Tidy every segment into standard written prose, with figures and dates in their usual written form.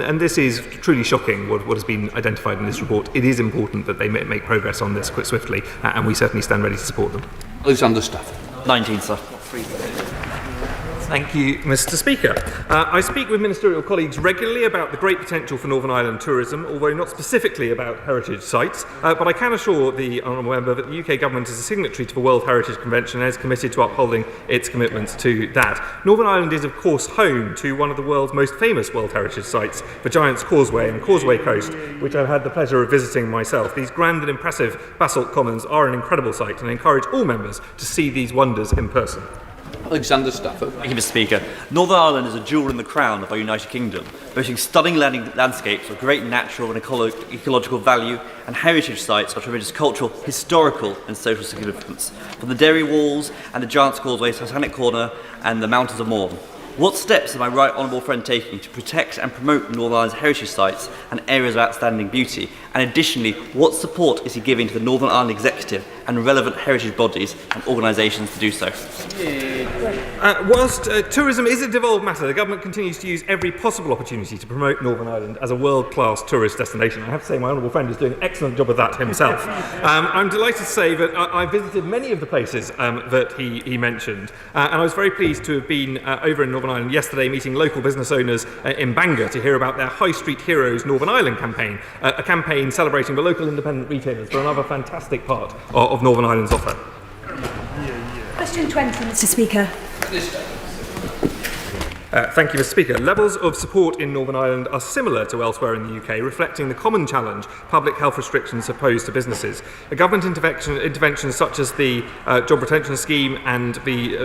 And this is truly shocking, what has been identified in this report. It is important that they make progress on this quite swiftly, and we certainly stand ready to support them. Alexander Stafford. 19, sir. Thank you, Mr. Speaker. I speak with ministerial colleagues regularly about the great potential for Northern Ireland tourism, although not specifically about heritage sites. But I can assure the honourable member that the UK Government is a signatory to the World Heritage Convention and is committed to upholding its commitments to that. Northern Ireland is, of course, home to one of the world's most famous World Heritage sites, the Giant's Causeway and Causeway Coast, which I've had the pleasure of visiting myself. These grand and impressive basalt commons are an incredible sight, and I encourage all members to see these wonders in person. Alexander Stafford. Thank you, Mr. Speaker. Northern Ireland is a jewel in the crown of our United Kingdom, boasting stunning landscapes of great natural and ecological value, and heritage sites of tremendous cultural, historical and social significance, from the Dairy Walls and the Giant's Causeway, Titanic Corner and the Mountains of Mourne. What steps is my right honourable friend taking to protect and promote Northern Ireland's heritage sites and areas of outstanding beauty? And additionally, what support is he giving to the Northern Ireland Executive and relevant heritage bodies and organisations to do so? Whilst tourism is a devolved matter, the Government continues to use every possible opportunity to promote Northern Ireland as a world-class tourist destination. I have to say my honourable friend is doing an excellent job of that himself. I'm delighted to say that I visited many of the places that he mentioned, and I was very pleased to have been over in Northern Ireland yesterday meeting local business owners in Bangor to hear about their High Street Heroes Northern Ireland campaign, a campaign celebrating the local independent retailers for another fantastic part of Northern Ireland's offer. Question 20, Mr. Speaker. Thank you, Mr. Speaker. Levels of support in Northern Ireland are similar to elsewhere in the UK, reflecting the common challenge public health restrictions have posed to businesses. A government interventions such as the Job Retention Scheme and the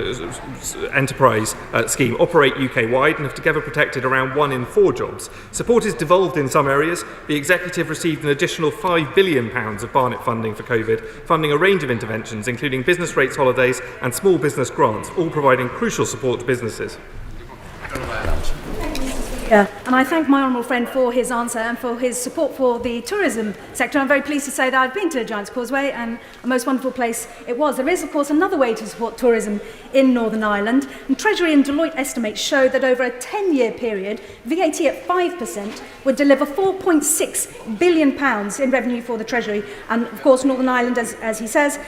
Enterprise Scheme operate UK-wide and have together protected around 1 in 4 jobs. Support is devolved in some areas. The Executive received an additional £5 billion of Barnett funding for COVID, funding a range of interventions, including business rates holidays and small business grants, all providing crucial support to businesses. And I thank my honourable friend for his answer and for his support for the tourism sector. I'm very pleased to say that I've been to Giant's Causeway and a most wonderful place it was. There is, of course, another way to support tourism in Northern Ireland. And Treasury and Deloitte estimates show that over a 10-year period, VAT at 5% would deliver £4.6 billion in revenue for the Treasury. And, of course, Northern Ireland, as he says,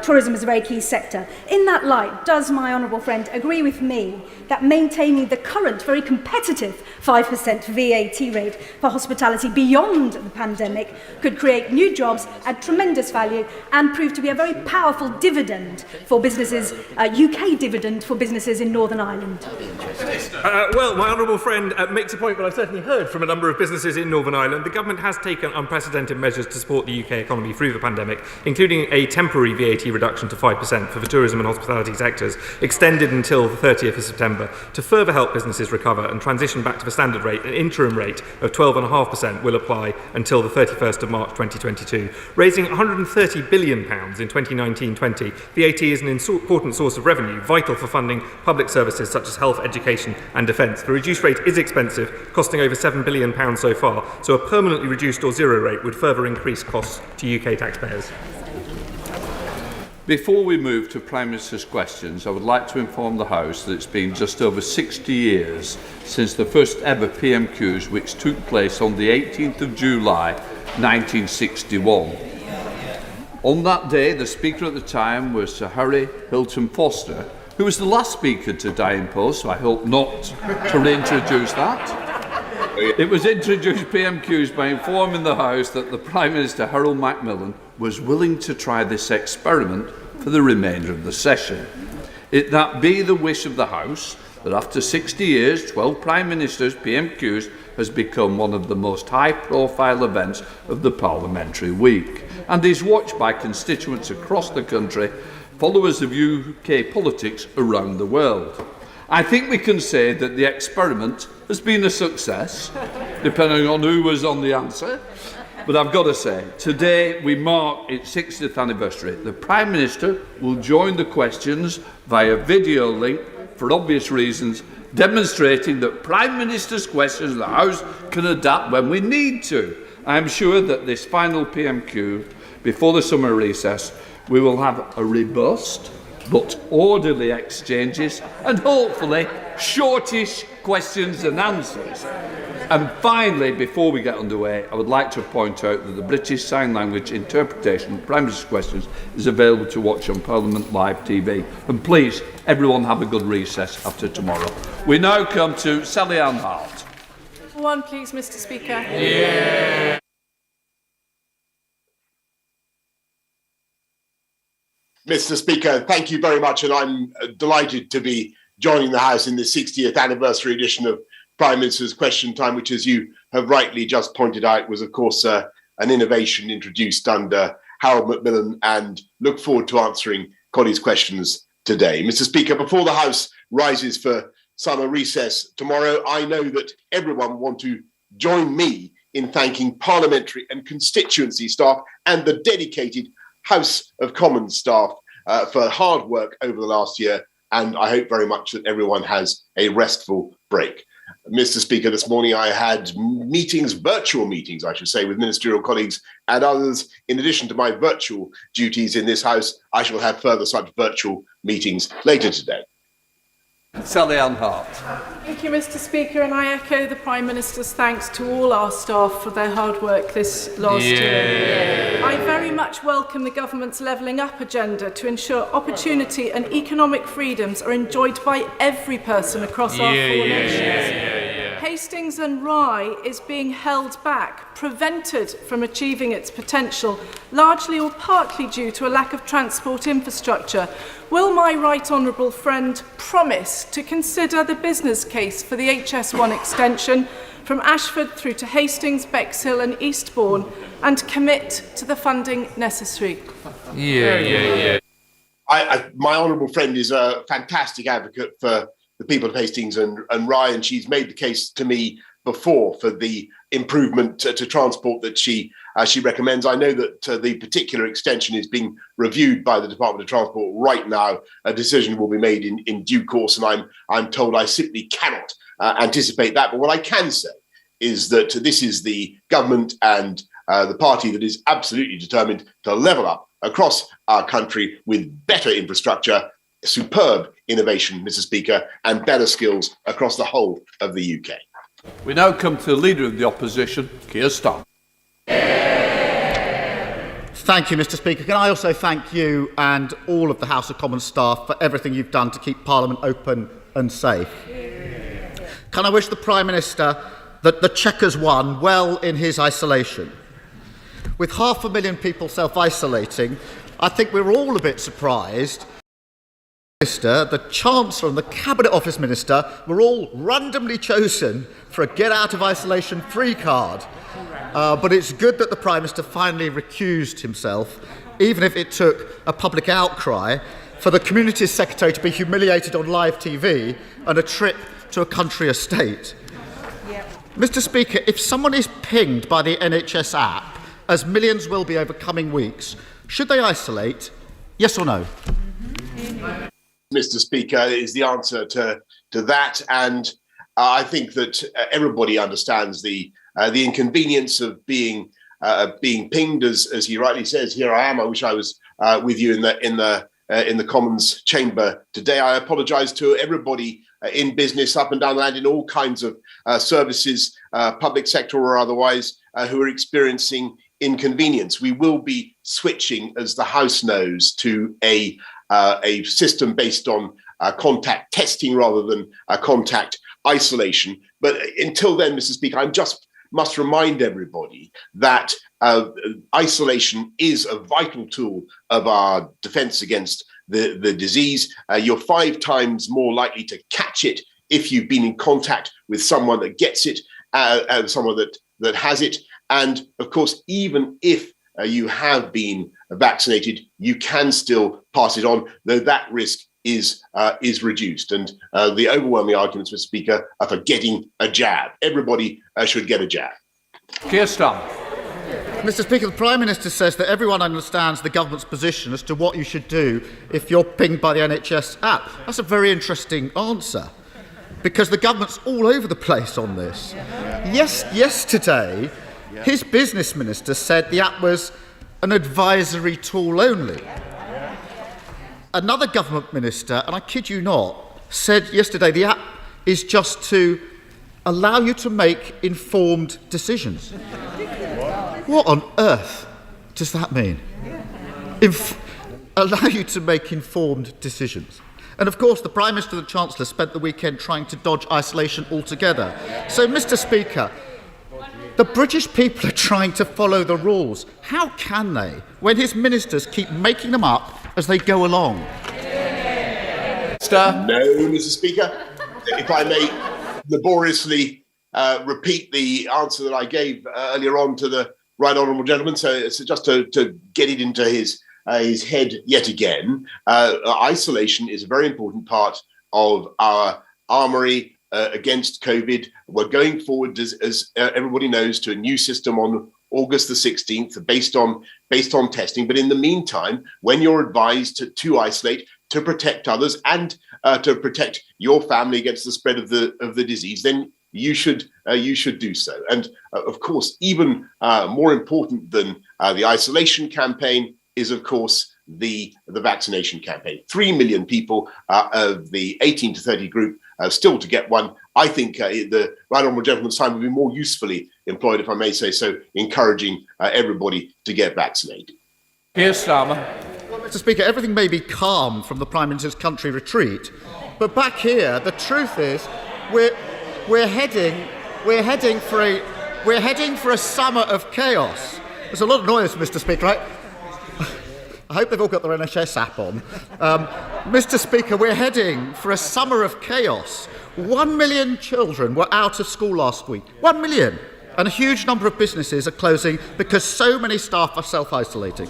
tourism is a very key sector. In that light, does my honourable friend agree with me that maintaining the current very competitive 5% VAT rate for hospitality beyond the pandemic could create new jobs, add tremendous value and prove to be a very powerful dividend for businesses, UK dividend for businesses in Northern Ireland? Well, my honourable friend makes a point that I've certainly heard from a number of businesses in Northern Ireland. The Government has taken unprecedented measures to support the UK economy through the pandemic, including a temporary VAT reduction to 5% for the tourism and hospitality sectors, extended until the 30th of September to further help businesses recover and transition back to the standard rate. An interim rate of 12.5% will apply until the 31st of March 2022. Raising £130 billion in 2019-20, VAT is an important source of revenue, vital for funding public services such as health, education and defence. The reduced rate is expensive, costing over £7 billion so far, so a permanently reduced or zero rate would further increase costs to UK taxpayers. Before we move to Prime Minister's questions, I would like to inform the House that it's been just over 60 years since the first ever PMQs, which took place on the 18th of July 1961. On that day, the Speaker at the time was Sir Harry Hilton Foster, who was the last Speaker to die in post, so I hope not to reintroduce that. It was introduced PMQs by informing the House that the Prime Minister, Harold Macmillan, was willing to try this experiment for the remainder of the session. That be the wish of the House that after 60 years, 12 Prime Ministers, PMQs has become one of the most high-profile events of the parliamentary week and is watched by constituents across the country, followers of UK politics around the world. I think we can say that the experiment has been a success, depending on who was on the answer. But I've got to say, today we mark its 60th anniversary. The Prime Minister will join the questions via video link for obvious reasons, demonstrating that Prime Minister's questions the House can adapt when we need to. I am sure that this final PMQ, before the summer recess, we will have a robust, but orderly exchanges and hopefully shortish questions and answers. And finally, before we get underway, I would like to point out that the British Sign Language interpretation of Prime Minister's questions is available to watch on Parliament Live TV. And please, everyone have a good recess after tomorrow. We now come to Sally Ann Hart. One, please, Mr. Speaker. Yeah. Mr. Speaker, thank you very much, and I'm delighted to be joining the House in the 60th anniversary edition of Prime Minister's Question Time, which, as you have rightly just pointed out, was, of course, an innovation introduced under Harold Macmillan, and look forward to answering colleagues' questions today. Mr. Speaker, before the House rises for summer recess tomorrow, I know that everyone want to join me in thanking parliamentary and constituency staff and the dedicated House of Commons staff for hard work over the last year, and I hope very much that everyone has a restful break. Mr. Speaker, this morning I had meetings, virtual meetings, I should say, with ministerial colleagues and others. In addition to my virtual duties in this House, I shall have further such virtual meetings later today. Sally Ann Hart. Thank you, Mr. Speaker, and I echo the Prime Minister's thanks to all our staff for their hard work this last year. I very much welcome the government's levelling up agenda to ensure opportunity and economic freedoms are enjoyed by every person across our four nations. Hastings and Rye is being held back, prevented from achieving its potential, largely or partly due to a lack of transport infrastructure. Will my right honourable friend promise to consider the business case for the HS1 extension from Ashford through to Hastings, Bexhill and Eastbourne and commit to the funding necessary? My honourable friend is a fantastic advocate for the people of Hastings and Rye, and she's made the case to me before for the improvement to transport that she recommends. I know that the particular extension is being reviewed by the Department of Transport right now. A decision will be made in due course, and I'm told I simply cannot anticipate that. But what I can say is that this is the government and the party that is absolutely determined to level up across our country with better infrastructure, superb innovation, Mr. Speaker, and better skills across the whole of the UK. We now come to the Leader of the Opposition, Keir Starmer. Thank you, Mr. Speaker. Can I also thank you and all of the House of Commons staff for everything you've done to keep Parliament open and safe? Can I wish the Prime Minister that the Chequers won well in his isolation? With 500,000 people self-isolating, I think we're all a bit surprised. The Chancellor and the Cabinet Office Minister were all randomly chosen for a get-out-of-isolation free card. But it's good that the Prime Minister finally recused himself, even if it took a public outcry for the Communities Secretary to be humiliated on live TV and a trip to a country estate. Mr. Speaker, if someone is pinged by the NHS app, as millions will be over coming weeks, should they isolate? Yes or no? Mr. Speaker, is the answer to that, and I think that everybody understands the inconvenience of being pinged, as he rightly says. Here I am. I wish I was with you in the Commons chamber today. I apologise to everybody in business up and down the land in all kinds of services, public sector or otherwise, who are experiencing inconvenience. We will be switching, as the House knows, to a system based on contact testing rather than contact isolation. But until then, Mr. Speaker, I just must remind everybody that isolation is a vital tool of our defence against the disease. You're 5 times more likely to catch it if you've been in contact with someone that gets it, someone that has it. And of course, even if you have been vaccinated, you can still pass it on, though that risk is reduced. And the overwhelming arguments, Mr. Speaker, are for getting a jab. Everybody should get a jab. Keir Starmer. Mr. Speaker, the Prime Minister says that everyone understands the government's position as to what you should do if you're pinged by the NHS app. That's a very interesting answer, because the government's all over the place on this. Yesterday, his business minister said the app was an advisory tool only. another government minister, and I kid you not, said yesterday the app is just to allow you to make informed decisions. What on earth does that mean? Allow you to make informed decisions. And of course, the Prime Minister and the Chancellor spent the weekend trying to dodge isolation altogether. So, Mr. Speaker, the British people are trying to follow the rules. How can they, when his ministers keep making them up as they go along? No, Mr. Speaker. If I may laboriously repeat the answer that I gave earlier on to the right honourable gentleman, so it's just to get it into his head yet again. Isolation is a very important part of our armoury against COVID. We're going forward, as everybody knows, to a new system on August the 16th, based on testing. But in the meantime, when you're advised to isolate, to protect others, and to protect your family against the spread of the disease, then you should do so. And of course, even more important than the isolation campaign is, of course, the vaccination campaign. 3 million people of the 18 to 30 group still to get one. I think the right honourable gentleman's time would be more usefully employed, if I may say so, encouraging everybody to get vaccinated. Keir Starmer. Well, Mr. Speaker, everything may be calm from the Prime Minister's country retreat, but back here, the truth is, we're heading for a summer of chaos. There's a lot of noise, Mr. Speaker, right? I hope they've all got their NHS app on. Mr. Speaker, we're heading for a summer of chaos. 1 million children were out of school last week. 1 million. And a huge number of businesses are closing because so many staff are self-isolating.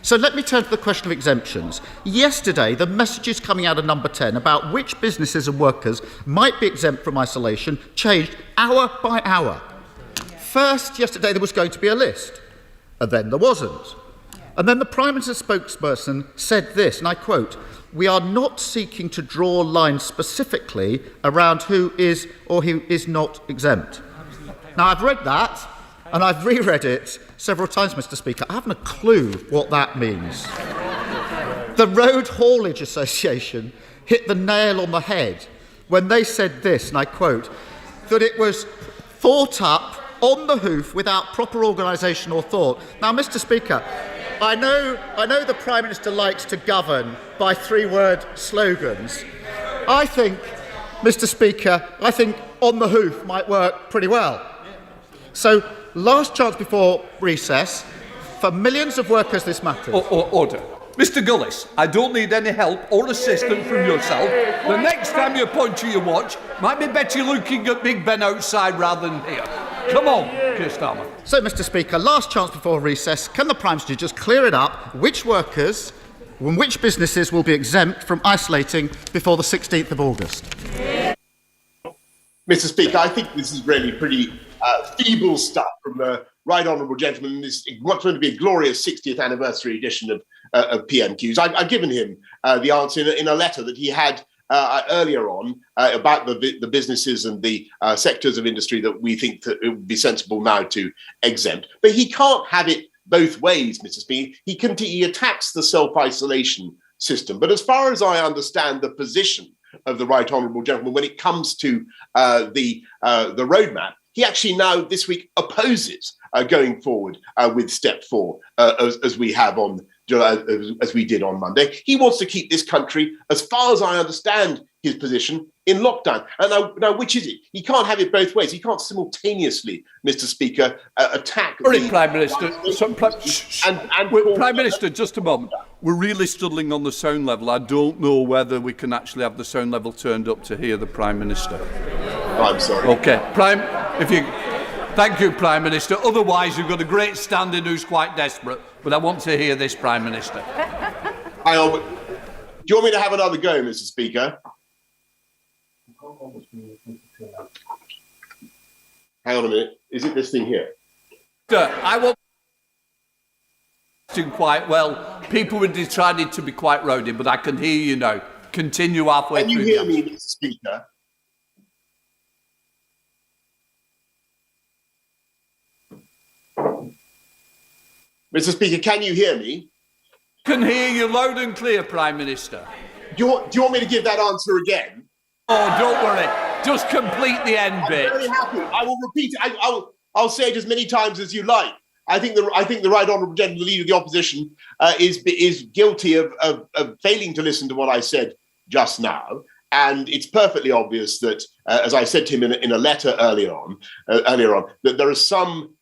So let me turn to the question of exemptions. Yesterday, the messages coming out of Number 10 about which businesses and workers might be exempt from isolation changed hour by hour. First, yesterday there was going to be a list, and then there wasn't. And then the Prime Minister's spokesperson said this, and I quote, "We are not seeking to draw lines specifically around who is or who is not exempt." Now, I've read that, and I've reread it several times, Mr. Speaker. I haven't a clue what that means. The Road Haulage Association hit the nail on the head when they said this, and I quote, that it was thought up on the hoof without proper organisation or thought. Now, Mr. Speaker, I know the Prime Minister likes to govern by three-word slogans. I think, Mr. Speaker, on the hoof might work pretty well. So, last chance before recess, for millions of workers this matters. Order. Mr. Gullis, I don't need any help or assistance from yourself. The next time you point to your watch, might be better looking at Big Ben outside rather than here. Come on, Keir Starmer. So, Mr. Speaker, last chance before recess, can the Prime Minister just clear it up which workers and which businesses will be exempt from isolating before the 16th of August? Mr. Speaker, I think this is really pretty feeble stuff from the right honourable gentleman. This what's going to be a glorious 60th anniversary edition of PMQs. I've given him the answer in a letter that he had earlier on about the businesses and the sectors of industry that we think that it would be sensible now to exempt. But he can't have it both ways, Mr. Speaker. He attacks the self-isolation system. But as far as I understand the position of the right honourable gentleman when it comes to the roadmap, he actually now this week opposes going forward with step 4 as we have on as we did on Monday. He wants to keep this country, as far as I understand his position, in lockdown. And now which is it? He can't have it both ways. He can't simultaneously, Mr. Speaker, attack the Prime Minister. Prime Minister, just a moment. We're really struggling on the sound level. I don't know whether we can actually have the sound level turned up to hear the Prime Minister. I'm sorry. Okay, thank you, Prime Minister. Otherwise, you've got a great stand-in who's quite desperate. But I want to hear this, Prime Minister. Hang on. Do you want me to have another go, Mr. Speaker? Hang on a minute. Is it this thing here? I want quite well. People were decided to be quite rowdy, but I can hear you now. Continue halfway through. Can you hear me, Mr. Speaker? Mr. Speaker, can you hear me? Can hear you loud and clear, Prime Minister. Do you want me to give that answer again? Oh, don't worry. Just complete the end bit. I'm very happy. I will repeat it. I'll say it as many times as you like. I think the Right Honourable Gentleman, the Leader of the Opposition, is guilty of failing to listen to what I said just now. And it's perfectly obvious that, as I said to him in a letter earlier on, that there are some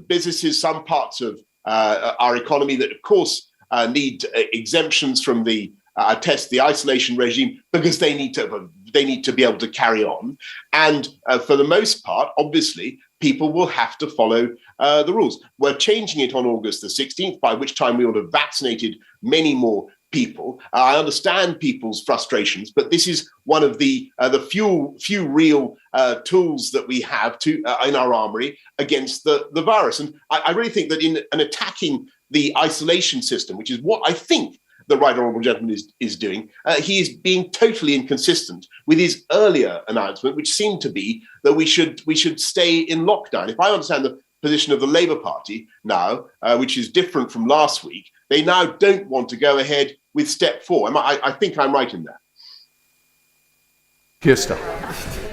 businesses, some parts of our economy that, of course, need exemptions from the isolation regime because they need to be able to carry on. And for the most part, obviously, people will have to follow the rules. We're changing it on August the 16th, by which time we will have vaccinated many more people. I understand people's frustrations, but this is one of the few real tools that we have in our armoury against the virus. And I really think that in attacking the isolation system, which is what I think the Right Honourable Gentleman is doing, he is being totally inconsistent with his earlier announcement, which seemed to be that we should stay in lockdown. If I understand the position of the Labour Party now, which is different from last week, they now don't want to go ahead with step 4. I think I'm right in that. Keir.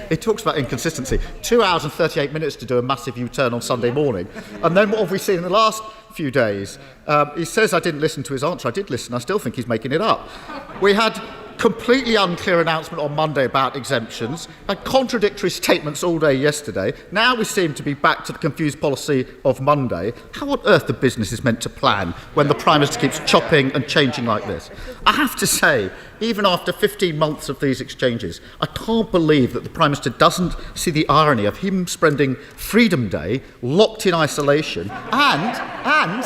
It talks about inconsistency. 2 hours and 38 minutes to do a massive U-turn on Sunday morning. And then what have we seen in the last few days? He says I didn't listen to his answer. I did listen. I still think he's making it up. We had completely unclear announcement on Monday about exemptions, and contradictory statements all day yesterday. Now we seem to be back to the confused policy of Monday. How on earth the business is meant to plan when the Prime Minister keeps chopping and changing like this? I have to say, even after 15 months of these exchanges, I can't believe that the Prime Minister doesn't see the irony of him spending Freedom Day locked in isolation and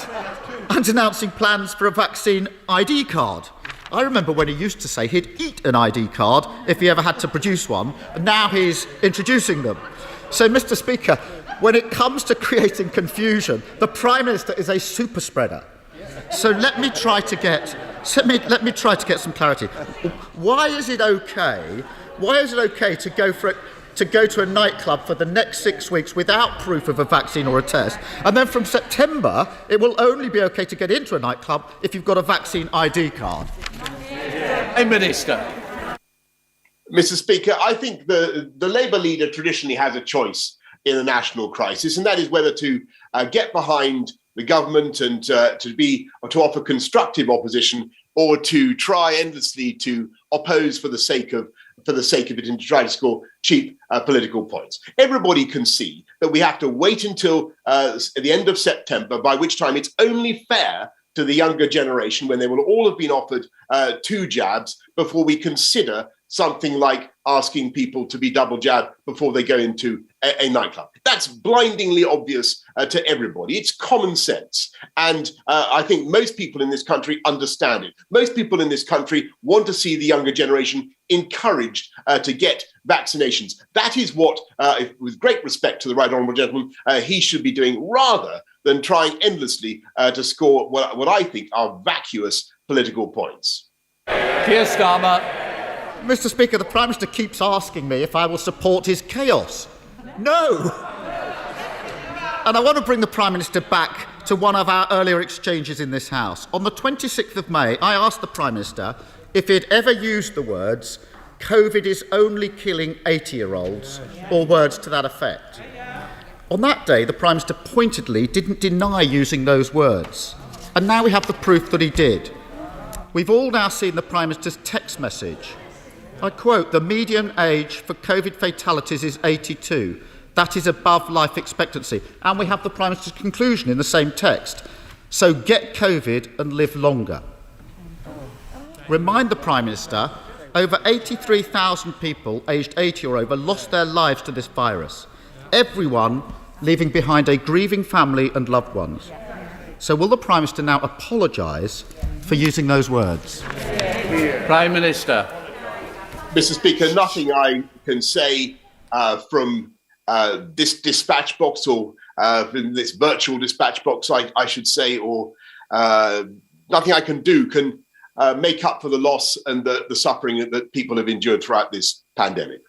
announcing plans for a vaccine ID card. I remember when he used to say he'd eat an ID card if he ever had to produce one, and now he's introducing them. So, Mr. Speaker, when it comes to creating confusion, the Prime Minister is a super spreader. So let me try to get some clarity. Why is it okay to go to a nightclub for the next 6 weeks without proof of a vaccine or a test, and then from September it will only be okay to get into a nightclub if you've got a vaccine ID card? Hey, Minister. Mr. Speaker, I think the Labour leader traditionally has a choice in a national crisis, and that is whether to get behind the government and to offer constructive opposition, or to try endlessly to oppose for the sake of it and to try to score cheap political points. Everybody can see that we have to wait until the end of September, by which time it's only fair to the younger generation, when they will all have been offered 2 jabs, before we consider something like asking people to be double jabbed before they go into a nightclub. That's blindingly obvious to everybody. It's common sense. And I think most people in this country understand it. Most people in this country want to see the younger generation encouraged to get vaccinations. That is what, with great respect to the Right Honourable Gentleman, he should be doing, rather than trying endlessly to score what I think are vacuous political points. Keir Starmer. Mr. Speaker, the Prime Minister keeps asking me if I will support his chaos. No! And I want to bring the Prime Minister back to one of our earlier exchanges in this House. On the 26th of May, I asked the Prime Minister if he'd ever used the words, "COVID is only killing 80-year-olds, or words to that effect. On that day, the Prime Minister pointedly didn't deny using those words. And now we have the proof that he did. We've all now seen the Prime Minister's text message. I quote, "The median age for COVID fatalities is 82. That is above life expectancy." And we have the Prime Minister's conclusion in the same text. "So get COVID and live longer." Remind the Prime Minister, over 83,000 people aged 80 or over lost their lives to this virus. Everyone leaving behind a grieving family and loved ones. So will the Prime Minister now apologise for using those words? Prime Minister. Mr. Speaker, nothing I can say from this dispatch box, or from this virtual dispatch box, I should say, or nothing I can do can make up for the loss and the suffering that people have endured throughout this pandemic.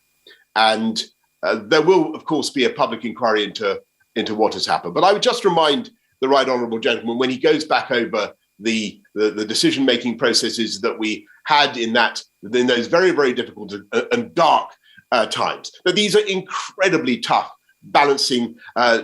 And there will, of course, be a public inquiry into what has happened. But I would just remind the Right Honourable Gentleman, when he goes back over the decision-making processes that we had in those very, very difficult and dark times. But these are incredibly tough balancing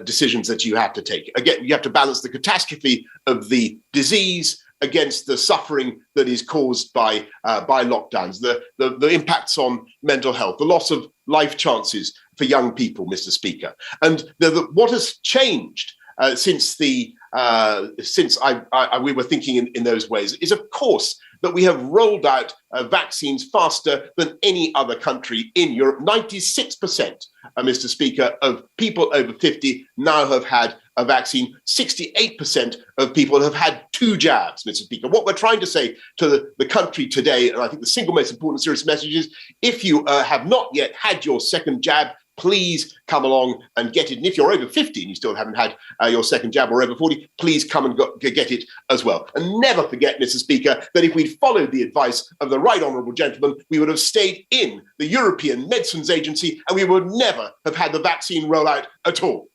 decisions that you have to take. Again, you have to balance the catastrophe of the disease against the suffering that is caused by lockdowns, the impacts on mental health, the loss of life chances for young people, Mr. Speaker. And what has changed since we were thinking in those ways is, of course, that we have rolled out vaccines faster than any other country in Europe. 96%, Mr. Speaker, of people over 50 now have had a vaccine. 68% of people have had 2 jabs, Mr. Speaker. What we're trying to say to the country today, and I think the single most important serious message is, if you have not yet had your second jab, please come along and get it. And if you're over 50 and you still haven't had your second jab, or over 40, please come and get it as well. And never forget, Mr. Speaker, that if we'd followed the advice of the right honourable gentleman, we would have stayed in the European Medicines Agency and we would never have had the vaccine rollout at all.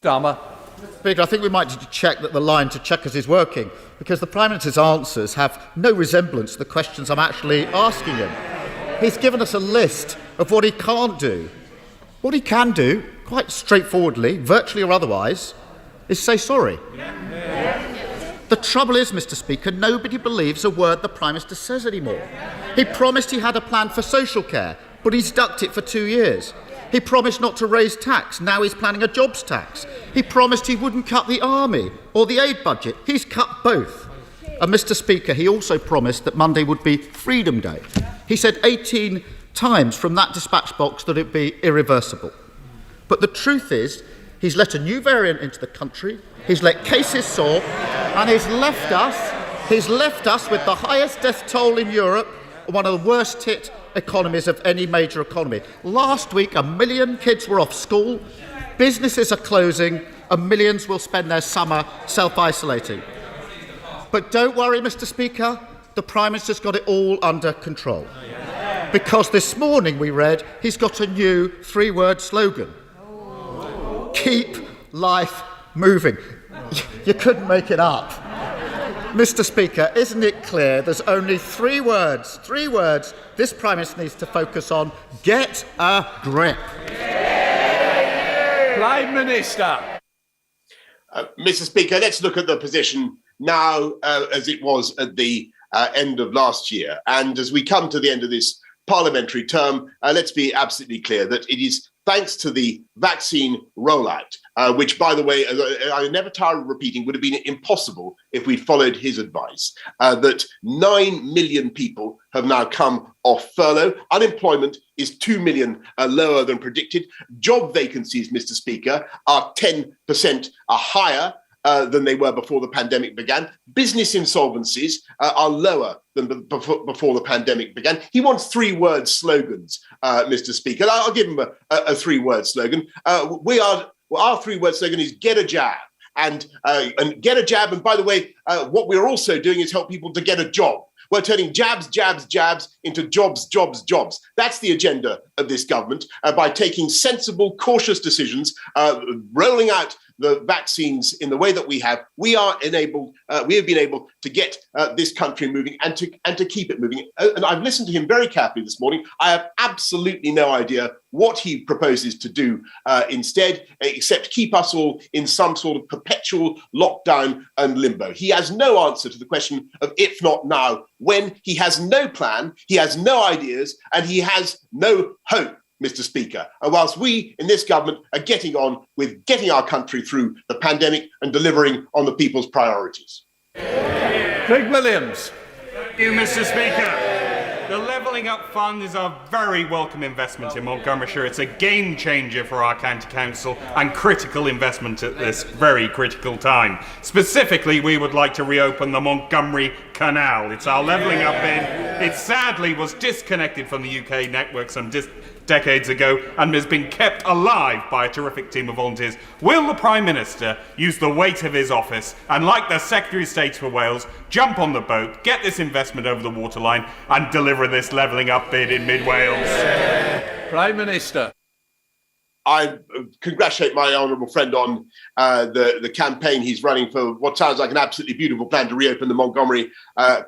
Starmer. Speaker, I think we might need to check that the line to Chequers is working, because the Prime Minister's answers have no resemblance to the questions I'm actually asking him. He's given us a list of what he can't do. What he can do, quite straightforwardly, virtually or otherwise, is say sorry. The trouble is, Mr. Speaker, nobody believes a word the Prime Minister says anymore. He promised he had a plan for social care, but he's ducked it for 2 years. He promised not to raise tax, now he's planning a jobs tax. He promised he wouldn't cut the army or the aid budget, he's cut both. And Mr. Speaker, he also promised that Monday would be Freedom Day. He said 18 times from that dispatch box that it'd be irreversible. But the truth is, he's let a new variant into the country, he's let cases soar, and he's left us with the highest death toll in Europe, one of the worst hit economies of any major economy. Last week, 1 million kids were off school, businesses are closing, and millions will spend their summer self-isolating. But don't worry, Mr. Speaker, the Prime Minister's got it all under control. Because this morning we read he's got a new 3-word slogan. Keep life moving. You couldn't make it up. Mr. Speaker, isn't it clear there's only 3 words this Prime Minister needs to focus on? Get a grip. Prime Minister. Mr. Speaker, let's look at the position now as it was at the end of last year. And as we come to the end of this parliamentary term, let's be absolutely clear that it is thanks to the vaccine rollout, which, by the way, I never tire of repeating, would have been impossible if we'd followed his advice, that 9 million people have now come off furlough. Unemployment is 2 million lower than predicted. Job vacancies, Mr. Speaker, are 10% higher than they were before the pandemic began. Business insolvencies are lower than before the pandemic began. He wants 3-word slogans, Mr. Speaker. I'll give him a 3-word slogan. Our 3-word slogan is get a jab. And get a jab. And by the way, what we're also doing is help people to get a job. We're turning jabs into jobs. That's the agenda of this government, by taking sensible, cautious decisions, rolling out the vaccines in the way that we have. We have been able to get this country moving and to keep it moving. And I've listened to him very carefully this morning. I have absolutely no idea what he proposes to do instead, except keep us all in some sort of perpetual lockdown and limbo. He has no answer to the question of if not now, when. He has no plan, he has no ideas, and he has no hope, Mr. Speaker. And whilst we in this government are getting on with getting our country through the pandemic and delivering on the people's priorities. Craig Williams. Thank you, Mr. Speaker. The Levelling Up Fund is a very welcome investment in Montgomeryshire. It's a game changer for our county council and critical investment at this very critical time. Specifically, we would like to reopen the Montgomery Canal. It's our levelling up bid. It sadly was disconnected from the UK network some decades ago and has been kept alive by a terrific team of volunteers. Will the Prime Minister use the weight of his office and, like the Secretary of State for Wales, jump on the boat, get this investment over the waterline and deliver this levelling up bid in mid-Wales? Prime Minister. I congratulate my honourable friend on the campaign he's running for what sounds like an absolutely beautiful plan to reopen the Montgomery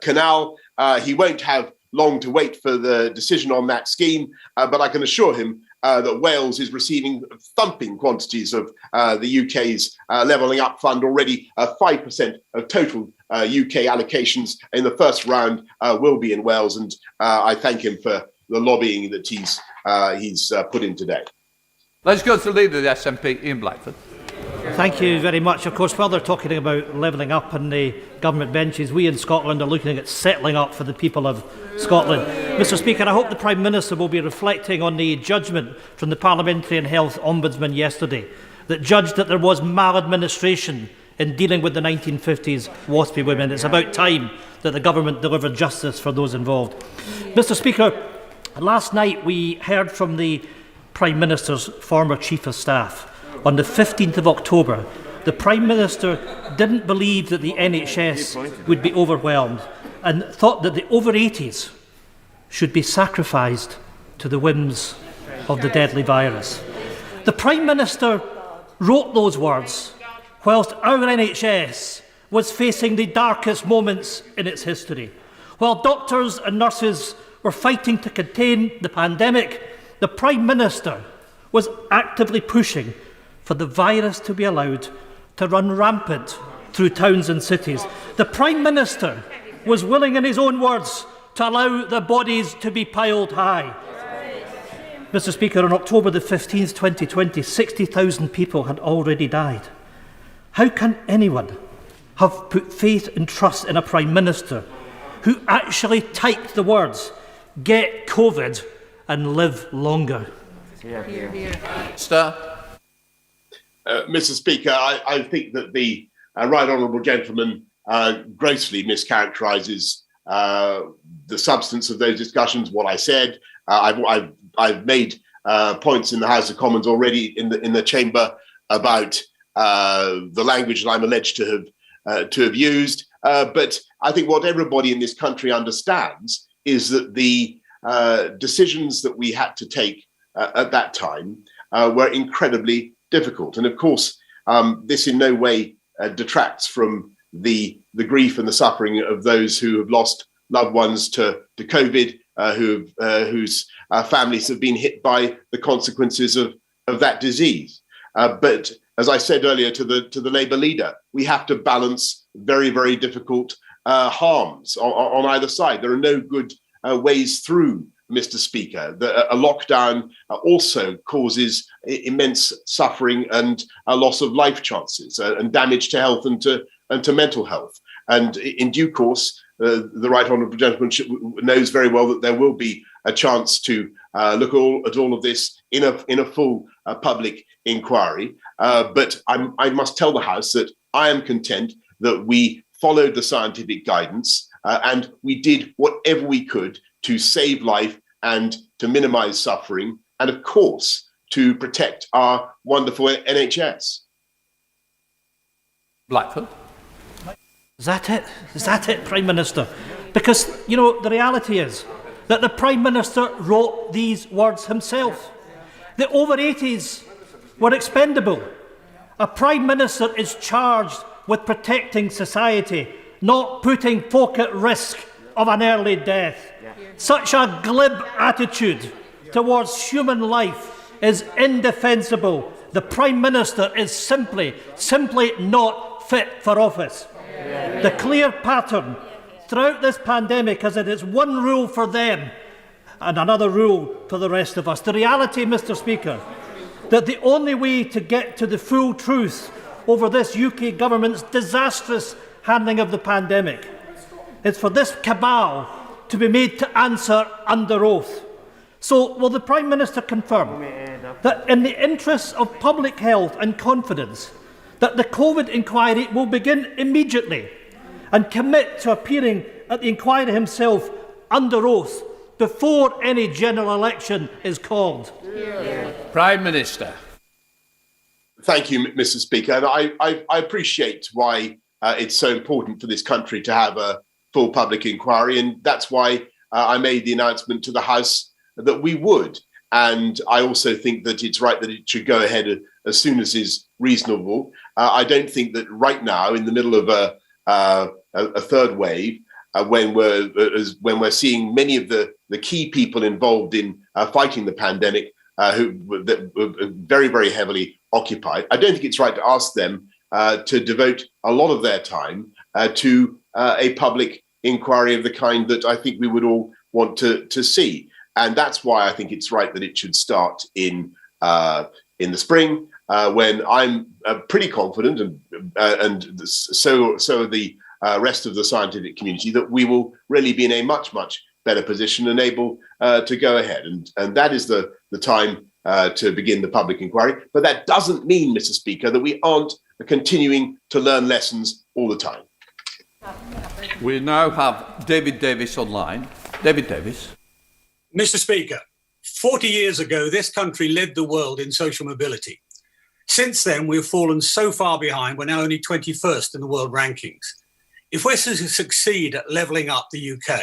Canal. He won't have long to wait for the decision on that scheme, but I can assure him that Wales is receiving thumping quantities of the UK's Levelling Up Fund, already 5% of total UK allocations in the first round will be in Wales, and I thank him for the lobbying that he's put in today. Let's go to the leader of the SNP, Ian Blackford. Thank you very much. Of course, while they're talking about levelling up on the government benches, we in Scotland are looking at settling up for the people of Scotland. Mr Speaker, I hope the Prime Minister will be reflecting on the judgment from the Parliamentary and Health Ombudsman yesterday that judged that there was maladministration in dealing with the 1950s WASPy women. It's about time that the government delivered justice for those involved. Mr Speaker, last night we heard from the Prime Minister's former Chief of Staff. On the 15th of October, the Prime Minister didn't believe that the NHS would be overwhelmed and thought that the over-80s should be sacrificed to the whims of the deadly virus. The Prime Minister wrote those words whilst our NHS was facing the darkest moments in its history. While doctors and nurses were fighting to contain the pandemic, the Prime Minister was actively pushing for the virus to be allowed to run rampant through towns and cities. The Prime Minister was willing, in his own words, to allow the bodies to be piled high. Mr Speaker, on October the 15th, 2020, 60,000 people had already died. How can anyone have put faith and trust in a Prime Minister who actually typed the words, "Get COVID and live longer"? Sir. Mr Speaker, I think that the right honourable gentleman grossly mischaracterises the substance of those discussions. What I said, I've made points in the House of Commons already in the chamber about the language that I'm alleged to have used. But I think what everybody in this country understands is that the decisions that we had to take at that time were incredibly difficult. And of course, this in no way detracts from the grief and the suffering of those who have lost loved ones to COVID, whose families have been hit by the consequences of that disease. But as I said earlier to the Labour leader, we have to balance very, very difficult harms on either side. There are no good ways through, Mr Speaker. A lockdown also causes immense suffering and a loss of life chances and damage to health and to mental health. And in due course, the right honourable gentleman knows very well that there will be a chance to look at all of this in a full public inquiry. But I must tell the House that I am content that we followed the scientific guidance and we did whatever we could to save life and to minimise suffering, and of course, to protect our wonderful NHS. Blackford. Is that it? Is that it, Prime Minister? Because, you know, the reality is that the Prime Minister wrote these words himself. The over-80s were expendable. A Prime Minister is charged with protecting society, not putting folk at risk of an early death. Such a glib attitude towards human life is indefensible. The Prime Minister is simply not fit for office. The clear pattern throughout this pandemic is that it's one rule for them and another rule for the rest of us. The reality, Mr Speaker, that the only way to get to the full truth over this UK government's disastrous handling of the pandemic is for this cabal to be made to answer under oath. So will the Prime Minister confirm that in the interests of public health and confidence that the COVID inquiry will begin immediately and commit to appearing at the inquiry himself under oath before any general election is called? Prime Minister. Thank you, Mr Speaker. And I appreciate why it's so important for this country to have a full public inquiry, and that's why I made the announcement to the House that we would. And I also think that it's right that it should go ahead as soon as is reasonable. I don't think that right now, in the middle of a third wave, when we're seeing many of the key people involved in fighting the pandemic who were very, very heavily occupied, I don't think it's right to ask them to devote a lot of their time to a public inquiry of the kind that I think we would all want to see. And that's why I think it's right that it should start in the spring, when I'm pretty confident, and so are the rest of the scientific community, that we will really be in a much, much better position and able to go ahead. And that is the time to begin the public inquiry. But that doesn't mean, Mr. Speaker, that we aren't continuing to learn lessons all the time. We now have David Davis online. David Davis. Mr. Speaker, 40 years ago, this country led the world in social mobility. Since then, we've fallen so far behind, we're now only 21st in the world rankings. If we're to succeed at levelling up the UK,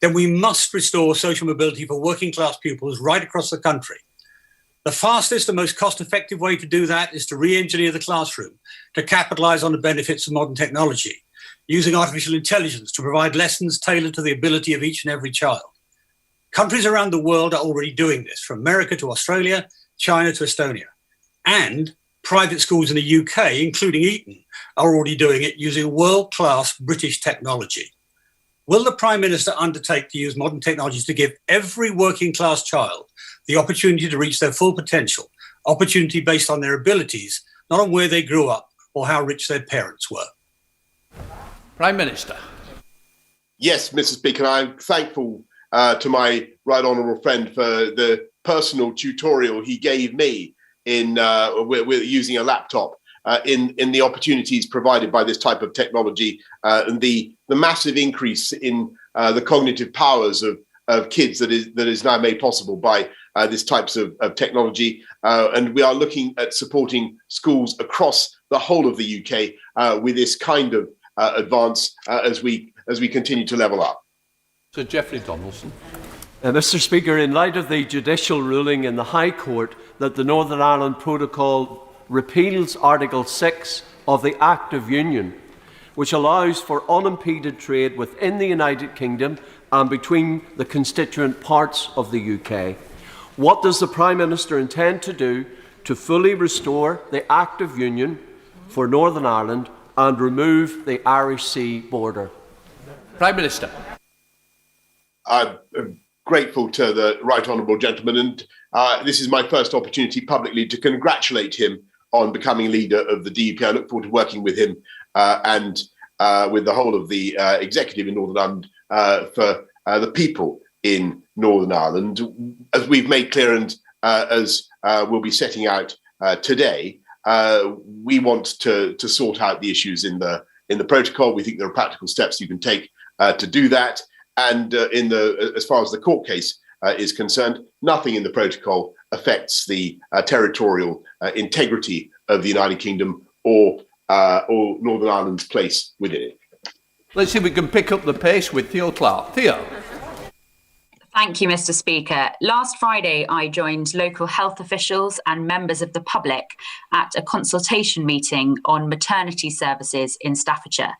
then we must restore social mobility for working class pupils right across the country. The fastest and most cost-effective way to do that is to re-engineer the classroom, to capitalise on the benefits of modern technology, using artificial intelligence to provide lessons tailored to the ability of each and every child. Countries around the world are already doing this, from America to Australia, China to Estonia. And private schools in the UK, including Eton, are already doing it using world-class British technology. Will the Prime Minister undertake to use modern technologies to give every working-class child the opportunity to reach their full potential, opportunity based on their abilities, not on where they grew up or how rich their parents were? Prime Minister. Yes, Mr. Speaker, I'm thankful to my right honourable friend for the personal tutorial he gave me in with using a laptop in the opportunities provided by this type of technology, and the massive increase in the cognitive powers of kids that is now made possible by these types of technology. And we are looking at supporting schools across the whole of the UK with this kind of advance as we continue to level up. Sir Geoffrey Donaldson. Mr. Speaker, in light of the judicial ruling in the High Court that the Northern Ireland Protocol repeals Article 6 of the Act of Union, which allows for unimpeded trade within the United Kingdom and between the constituent parts of the UK, what does the Prime Minister intend to do to fully restore the Act of Union for Northern Ireland and remove the Irish Sea border? Prime Minister. I'm grateful to the right honourable gentleman, and this is my first opportunity publicly to congratulate him on becoming leader of the DUP. I look forward to working with him and with the whole of the executive in Northern Ireland for the people in Northern Ireland. As we've made clear, and as we'll be setting out today, we want to sort out the issues in the protocol. We think there are practical steps you can take to do that. And as far as the court case is concerned, nothing in the protocol affects the territorial integrity of the United Kingdom or Northern Ireland's place within it. Let's see if we can pick up the pace with Theo Clark. Theo. Thank you, Mr. Speaker. Last Friday, I joined local health officials and members of the public at a consultation meeting on maternity services in Staffordshire.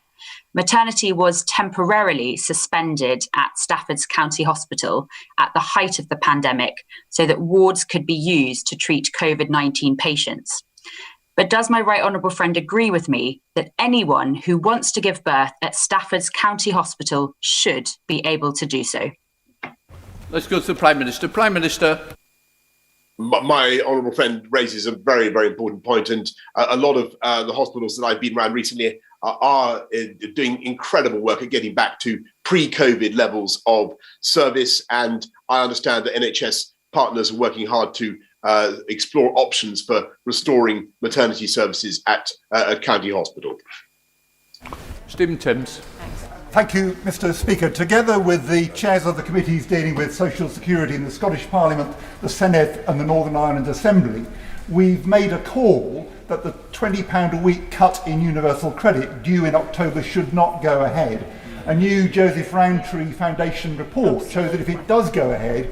Maternity was temporarily suspended at Stafford's County Hospital at the height of the pandemic so that wards could be used to treat COVID-19 patients. But does my right honourable friend agree with me that anyone who wants to give birth at Stafford's County Hospital should be able to do so? Let's go to the Prime Minister. Prime Minister. My honourable friend raises a very, very important point, and a lot of the hospitals that I've been around recently are doing incredible work at getting back to pre-COVID levels of service, and I understand that NHS partners are working hard to explore options for restoring maternity services at County Hospital. Stephen Timms. Thank you, Mr. Speaker. Together with the chairs of the committees dealing with social security in the Scottish Parliament, the Senedd and the Northern Ireland Assembly, we've made a call that the £20 a week cut in universal credit due in October should not go ahead. A new Joseph Rowntree Foundation report shows that if it does go ahead,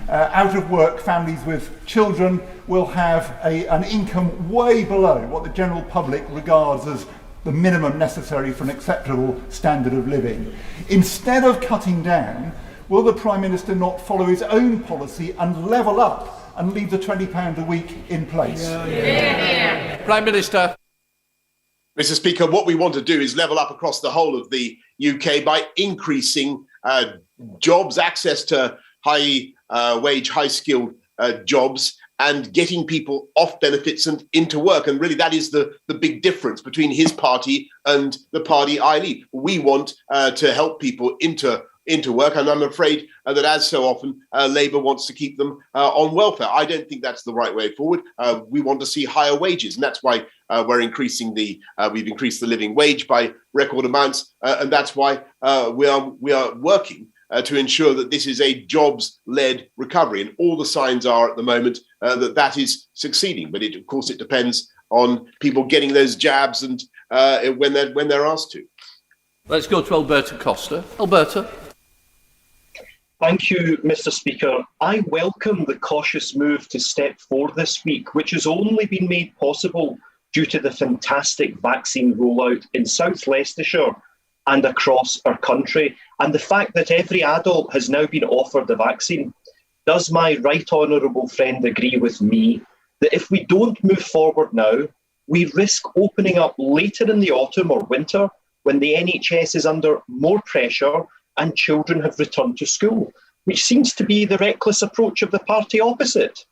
out-of-work families with children will have an income way below what the general public regards as the minimum necessary for an acceptable standard of living. Instead of cutting down, will the Prime Minister not follow his own policy and level up and leave the £20 a week in place? Prime Minister. Mr. Speaker, what we want to do is level up across the whole of the UK by increasing jobs, access to high-wage, high-skilled jobs, and getting people off benefits and into work. And really, that is the big difference between his party and the party I lead. We want to help people into work, and I'm afraid that, as so often, Labour wants to keep them on welfare. I don't think that's the right way forward. We want to see higher wages, and that's why we've increased the living wage by record amounts, and that's why we are working to ensure that this is a jobs-led recovery, and all the signs are at the moment that is succeeding. But of course, it depends on people getting those jabs and when they're asked to. Let's go to Alberta Costa. Alberta. Thank you, Mr. Speaker. I welcome the cautious move to step 4 this week, which has only been made possible due to the fantastic vaccine rollout in South Leicestershire and across our country, and the fact that every adult has now been offered the vaccine. Does my right honourable friend agree with me that if we don't move forward now, we risk opening up later in the autumn or winter when the NHS is under more pressure and children have returned to school, which seems to be the reckless approach of the party opposite?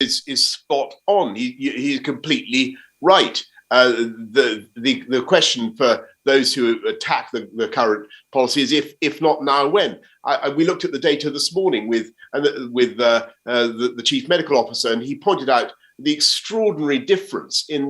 Is spot on. He's completely right. The question for those who attack the current policy is if not now, when? We looked at the data this morning with the chief medical officer, and he pointed out the extraordinary difference in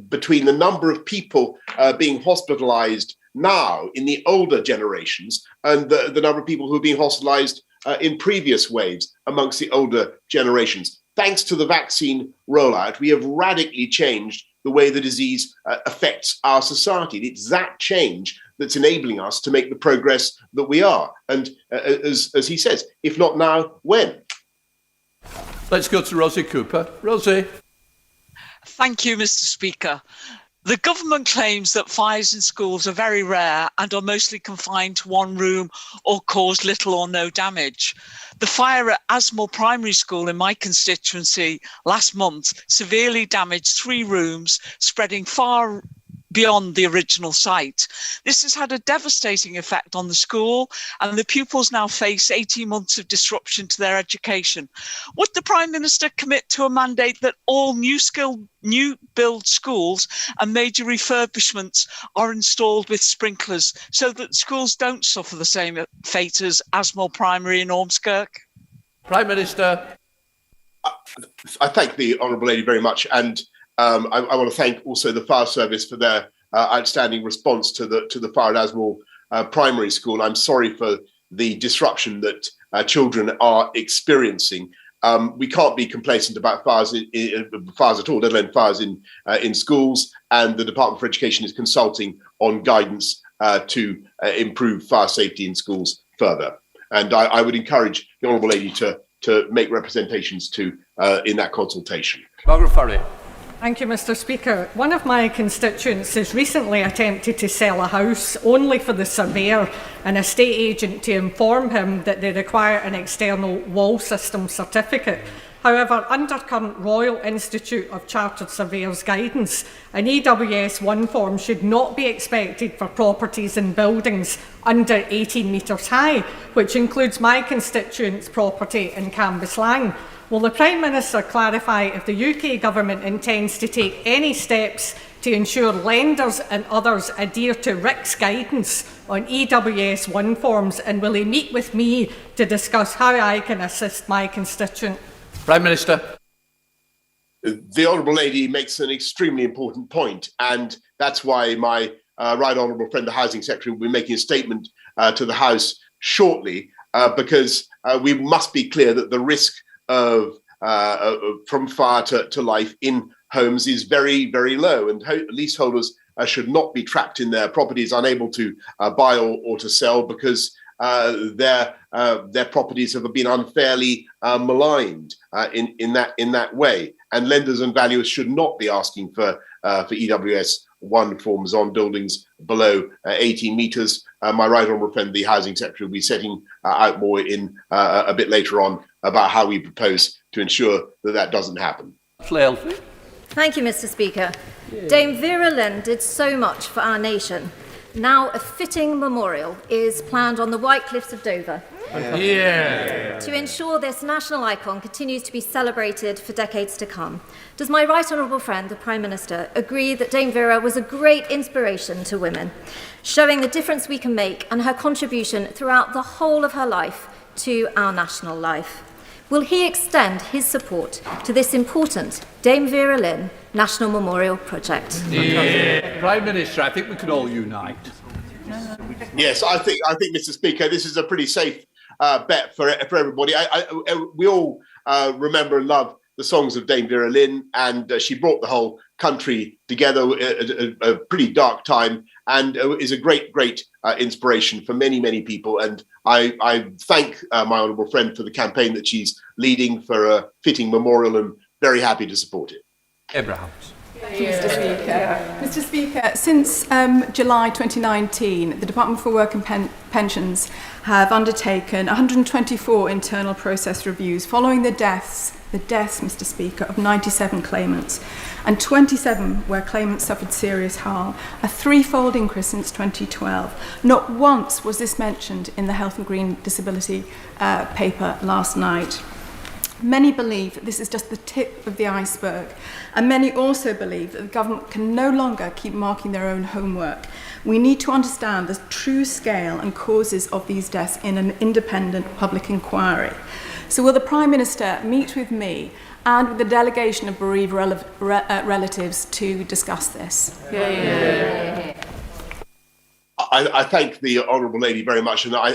between the number of people being hospitalised now in the older generations and the number of people who are being hospitalised in previous waves amongst the older generations. Thanks to the vaccine rollout, we have radically changed the way the disease affects our society. It's that change that's enabling us to make the progress that we are. And as he says, if not now, when? Let's go to Rosie Cooper. Rosie. Thank you, Mr. Speaker. The government claims that fires in schools are very rare and are mostly confined to one room or cause little or no damage. The fire at Asmore Primary School in my constituency last month severely damaged 3 rooms, spreading far beyond the original site. This has had a devastating effect on the school, and the pupils now face 18 months of disruption to their education. Would the Prime Minister commit to a mandate that all new build schools and major refurbishments are installed with sprinklers so that schools don't suffer the same fate as Asmore Primary in Ormskirk? Prime Minister. I thank the Honourable Lady very much, and I want to thank also the fire service for their outstanding response to the fire at Asmore Primary School. I'm sorry for the disruption that children are experiencing. We can't be complacent about fires at all, let alone fires in schools. And the Department for Education is consulting on guidance to improve fire safety in schools further. And I would encourage the Honourable Lady to make representations in that consultation. Margaret Furry. Thank you, Mr. Speaker. One of my constituents has recently attempted to sell a house only for the surveyor and estate agent to inform him that they require an external wall system certificate. However, under current Royal Institute of Chartered Surveyors guidance, an EWS 1 form should not be expected for properties and buildings under 18 metres high, which includes my constituent's property in Cambuslang. Will the Prime Minister clarify if the UK Government intends to take any steps to ensure lenders and others adhere to RICS guidance on EWS 1 forms, and will he meet with me to discuss how I can assist my constituent? Prime Minister. The Honourable Lady makes an extremely important point, and that's why my right honourable friend, the Housing Secretary, will be making a statement to the House shortly, because we must be clear that the risk from fire to life in homes is very, very low, and leaseholders should not be trapped in their properties, unable to buy or to sell, because their properties have been unfairly maligned in that way. And lenders and valuers should not be asking for EWS 1 forms on buildings below 18 metres. My right honourable friend, the Housing Secretary, will be setting out more in a bit later on about how we propose to ensure that doesn't happen. Thank you, Mr. Speaker. Dame Vera Lynn did so much for our nation. Now a fitting memorial is planned on the White Cliffs of Dover. To ensure this national icon continues to be celebrated for decades to come. Does my right honourable friend, the Prime Minister, agree that Dame Vera was a great inspiration to women, showing the difference we can make and her contribution throughout the whole of her life to our national life? Will he extend his support to this important Dame Vera Lynn National Memorial Project? Prime Minister, I think we can all unite. Yes, I think, Mr. Speaker, this is a pretty safe bet for everybody. We all remember and love the songs of Dame Vera Lynn, and she brought the whole country together at a pretty dark time, and is a great inspiration for many people. And I thank my honourable friend for the campaign that she's leading for a fitting memorial, and very happy to support it. Abrahams. Thank you, Mr. Speaker. Mr. Speaker, since July 2019, the Department for Work and Pensions have undertaken 124 internal process reviews following the deaths, Mr. Speaker, of 97 claimants, and 27 where claimants suffered serious harm, a threefold increase since 2012. Not once was this mentioned in the Health and Green Disability paper last night. Many believe that this is just the tip of the iceberg, and many also believe that the government can no longer keep marking their own homework. We need to understand the true scale and causes of these deaths in an independent public inquiry. So will the Prime Minister meet with me and with the delegation of bereaved relatives to discuss this? I thank the honourable lady very much, and I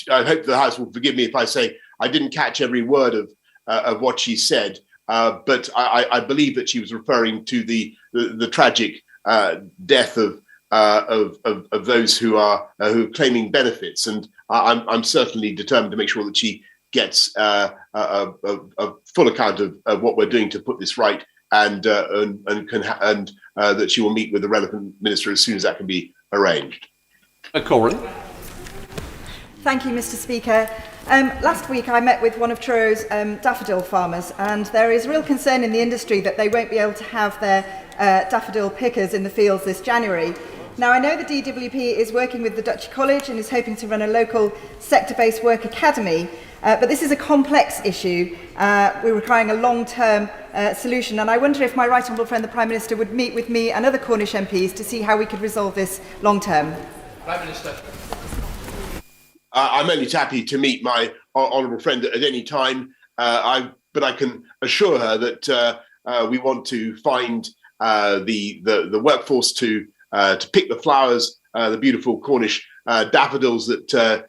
hope the House will forgive me if I say I didn't catch every word of what she said, but I believe that she was referring to the tragic death of those who are claiming benefits, and I'm certainly determined to make sure that she gets a full account of what we're doing to put this right, and that she will meet with the relevant minister as soon as that can be arranged. Corin. Thank you, Mr. Speaker. Last week I met with one of Truro daffodil farmers, and there is real concern in the industry that they won't be able to have their daffodil pickers in the fields this January. Now, I know the DWP is working with the Duchy College and is hoping to run a local sector-based work academy, but this is a complex issue. We're requiring a long-term solution, and I wonder if my right honourable friend, the Prime Minister, would meet with me and other Cornish MPs to see how we could resolve this long-term. Prime Minister. I'm only happy to meet my honourable friend at any time, but I can assure her that we want to find the workforce to pick the flowers, the beautiful Cornish daffodils that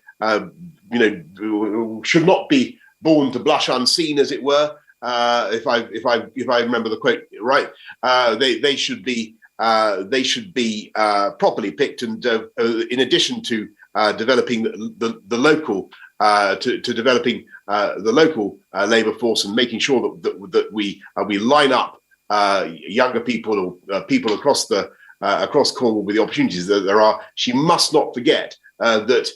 should not be born to blush unseen, as it were. If I remember the quote right, they should be properly picked, and in addition to developing the local developing the local labour force and making sure that we line up younger people or people across Cornwall with the opportunities that there are. She must not forget that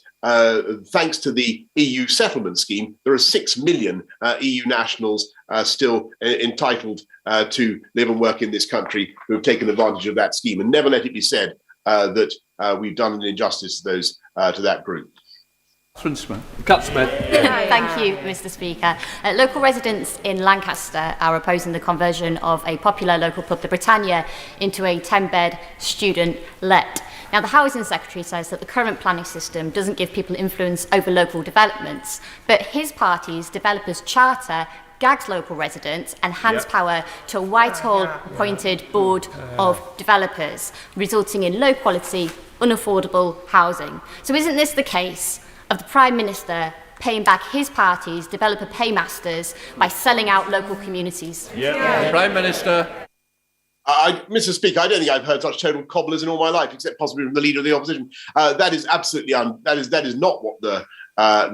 thanks to the EU settlement scheme, there are 6 million EU nationals still entitled to live and work in this country who have taken advantage of that scheme. And never let it be said that we've done an injustice to those to that group. Thank you, Mr. Speaker. Local residents in Lancaster are opposing the conversion of a popular local pub, the Britannia, into a 10-bed student let. Now, the Housing Secretary says that the current planning system doesn't give people influence over local developments, but his party's Developers Charter gags local residents and hands power to a Whitehall-appointed board of developers, resulting in low-quality, unaffordable housing. So isn't this the case of the Prime Minister paying back his party's developer paymasters by selling out local communities? Prime Minister. Mr. Speaker, I don't think I've heard such total cobblers in all my life, except possibly from the Leader of the Opposition. That is absolutely that is not what the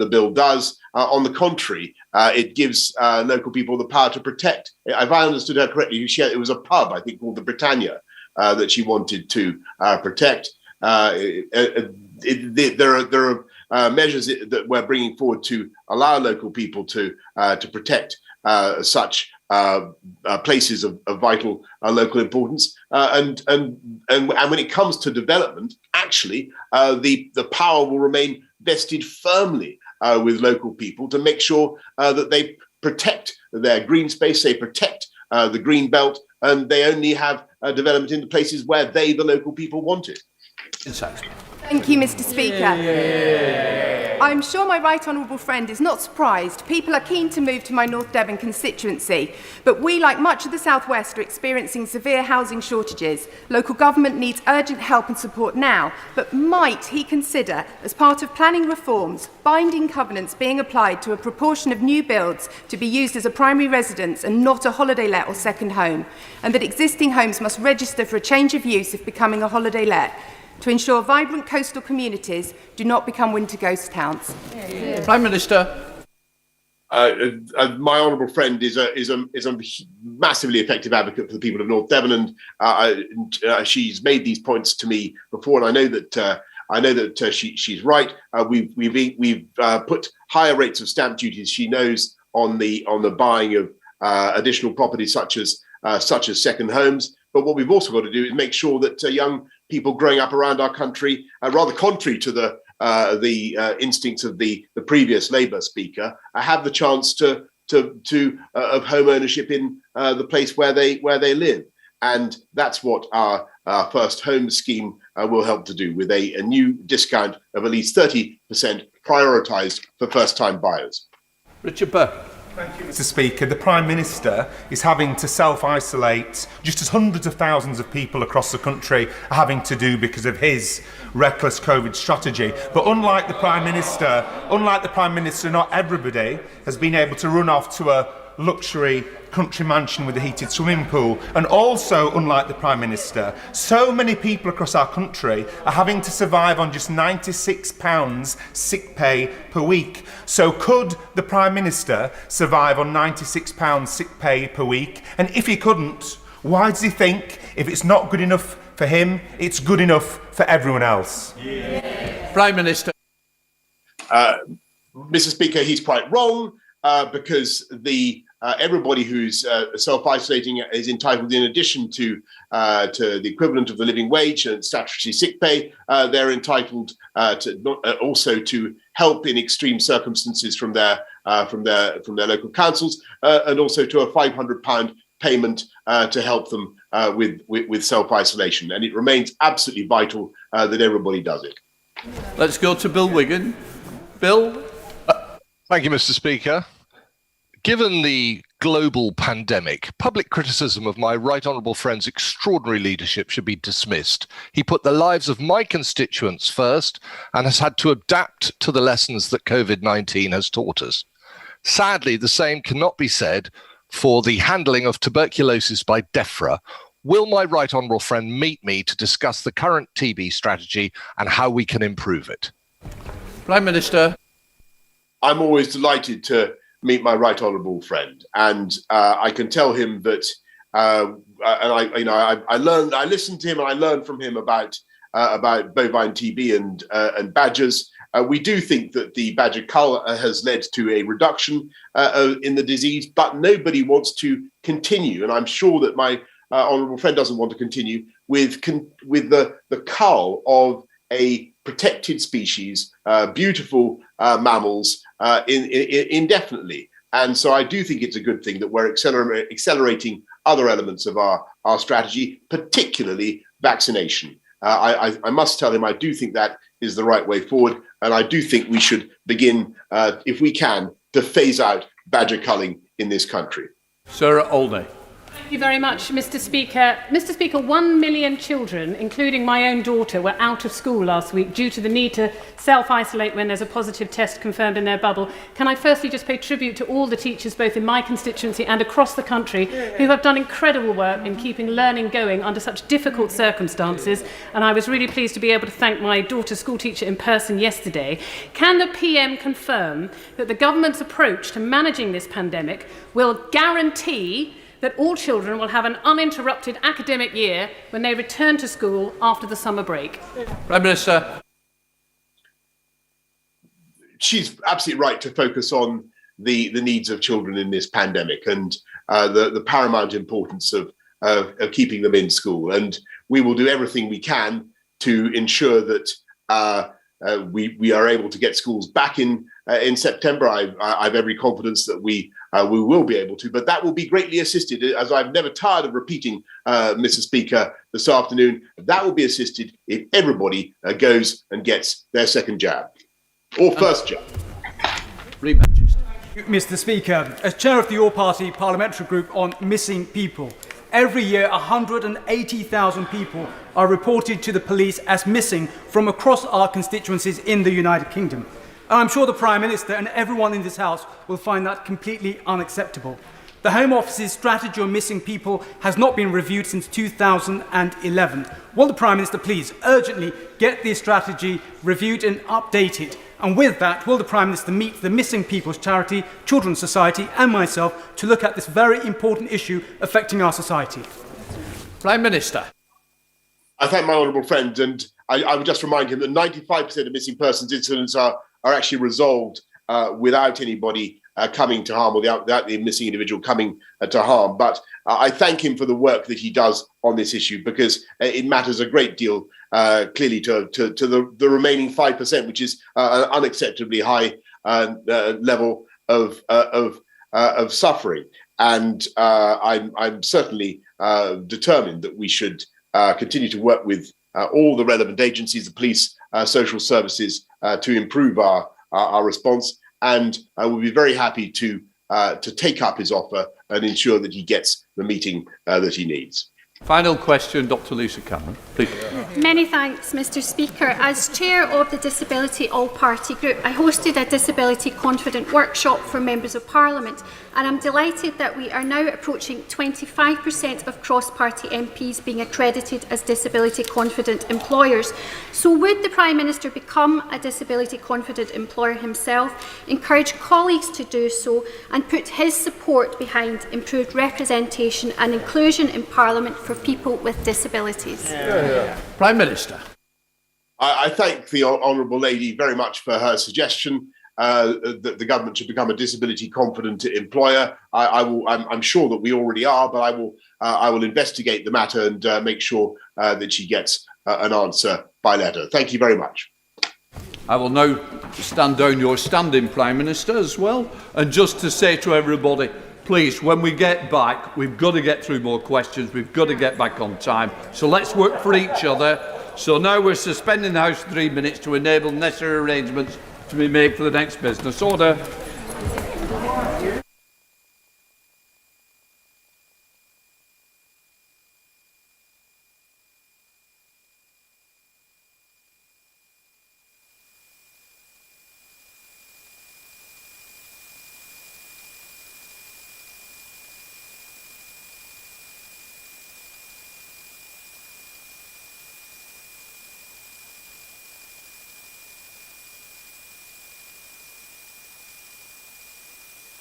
bill does. On the contrary, it gives local people the power to protect. If I understood her correctly, it was a pub, I think, called the Britannia, that she wanted to protect. There are measures that we're bringing forward to allow local people to protect such places of vital local importance, and when it comes to development, actually, the power will remain vested firmly with local people to make sure that they protect their green space, they protect the green belt, and they only have development in the places where they, the local people, want it. Thank you, Mr. Speaker. I'm sure my right honourable friend is not surprised. People are keen to move to my North Devon constituency, but we, like much of the South West, are experiencing severe housing shortages. Local government needs urgent help and support now, but might he consider, as part of planning reforms, binding covenants being applied to a proportion of new builds to be used as a primary residence and not a holiday let or second home, and that existing homes must register for a change of use if becoming a holiday let, to ensure vibrant coastal communities do not become winter ghost towns? Prime Minister. My honourable friend is a massively effective advocate for the people of North Devon, and she's made these points to me before, and I know that she's right. We've put higher rates of stamp duties, she knows, on the buying of additional properties such as second homes. But what we've also got to do is make sure that young people growing up around our country, rather contrary to the instincts of the previous Labour Speaker, have the chance to of home ownership in the place where they live, and that's what our First Home scheme will help to do, with a new discount of at least 30% prioritised for first-time buyers. Richard Burke. Thank you, Mr. Speaker. The Prime Minister is having to self-isolate, just as hundreds of thousands of people across the country are having to do because of his reckless COVID strategy. But unlike the Prime Minister, not everybody has been able to run off to a luxury country mansion with a heated swimming pool. And also, unlike the Prime Minister, so many people across our country are having to survive on just £96 sick pay per week. So could the Prime Minister survive on £96 sick pay per week? And if he couldn't, why does he think if it's not good enough for him, it's good enough for everyone else? Prime Minister. Mr. Speaker, he's quite wrong, because everybody who's self-isolating is entitled, in addition to the equivalent of the living wage and statutory sick pay, they're entitled also to help in extreme circumstances from their local councils, and also to a £500 payment to help them with self-isolation. And it remains absolutely vital that everybody does it. Let's go to Bill Wigan. Bill. Thank you, Mr. Speaker. Given the global pandemic, public criticism of my right honourable friend's extraordinary leadership should be dismissed. He put the lives of my constituents first and has had to adapt to the lessons that COVID-19 has taught us. Sadly, the same cannot be said for the handling of tuberculosis by DEFRA. Will my right honourable friend meet me to discuss the current TB strategy and how we can improve it? Prime Minister. I'm always delighted to meet my right honourable friend, and I can tell him that, I listened to him and I learned from him about bovine TB and badgers. We do think that the badger cull has led to a reduction in the disease, but nobody wants to continue, and I'm sure that my honourable friend doesn't want to continue with the cull of a protected species, beautiful mammals, indefinitely. And so I do think it's a good thing that we're accelerating other elements of our strategy, particularly vaccination. I must tell him I do think that is the right way forward, and I do think we should begin, if we can, to phase out badger culling in this country. Sarah Olney. Thank you very much, Mr. Speaker. Mr. Speaker, 1 million children, including my own daughter, were out of school last week due to the need to self-isolate when there's a positive test confirmed in their bubble. Can I firstly just pay tribute to all the teachers, both in my constituency and across the country, who have done incredible work in keeping learning going under such difficult circumstances. And I was really pleased to be able to thank my daughter's school teacher in person yesterday. Can the PM confirm that the government's approach to managing this pandemic will guarantee that all children will have an uninterrupted academic year when they return to school after the summer break? Prime Minister. She's absolutely right to focus on the needs of children in this pandemic and the paramount importance of keeping them in school. And we will do everything we can to ensure that we are able to get schools back in September. I have every confidence that we will be able to, but that will be greatly assisted, as I've never tired of repeating, Mr. Speaker, this afternoon. That will be assisted if everybody goes and gets their second jab or first jab. Mr. Speaker, as chair of the All-Party Parliamentary Group on Missing People, every year 180,000 people are reported to the police as missing from across our constituencies in the United Kingdom. And I'm sure the Prime Minister and everyone in this House will find that completely unacceptable. The Home Office's strategy on missing people has not been reviewed since 2011. Will the Prime Minister please urgently get this strategy reviewed and updated? And with that, will the Prime Minister meet the Missing People's Charity, Children's Society and myself to look at this very important issue affecting our society? Prime Minister. I thank my honourable friend, and I would just remind him that 95% of missing persons incidents are actually resolved without anybody coming to harm or without the missing individual coming to harm. But I thank him for the work that he does on this issue, because it matters a great deal clearly to the remaining 5%, which is an unacceptably high level of suffering. And I'm certainly determined that we should continue to work with all the relevant agencies, the police, social services, to improve our response. And I will be very happy to take up his offer and ensure that he gets the meeting that he needs. Final question, Dr. Lisa Cameron, please. Many thanks, Mr. Speaker. As chair of the Disability All-Party Group, I hosted a Disability Confident workshop for members of Parliament, and I'm delighted that we are now approaching 25% of cross-party MPs being accredited as disability confident employers. So would the Prime Minister become a disability confident employer himself, encourage colleagues to do so, and put his support behind improved representation and inclusion in Parliament for people with disabilities? Prime Minister. I thank the honourable lady very much for her suggestion that the government should become a disability confident employer. I'm sure that we already are, but I will investigate the matter and make sure that she gets an answer by letter. Thank you very much. I will now stand down your standing Prime Minister as well, and just to say to everybody, please, when we get back, we've got to get through more questions. We've got to get back on time. So let's work for each other. So now we're suspending the House for 3 minutes to enable necessary arrangements to be made for the next business order.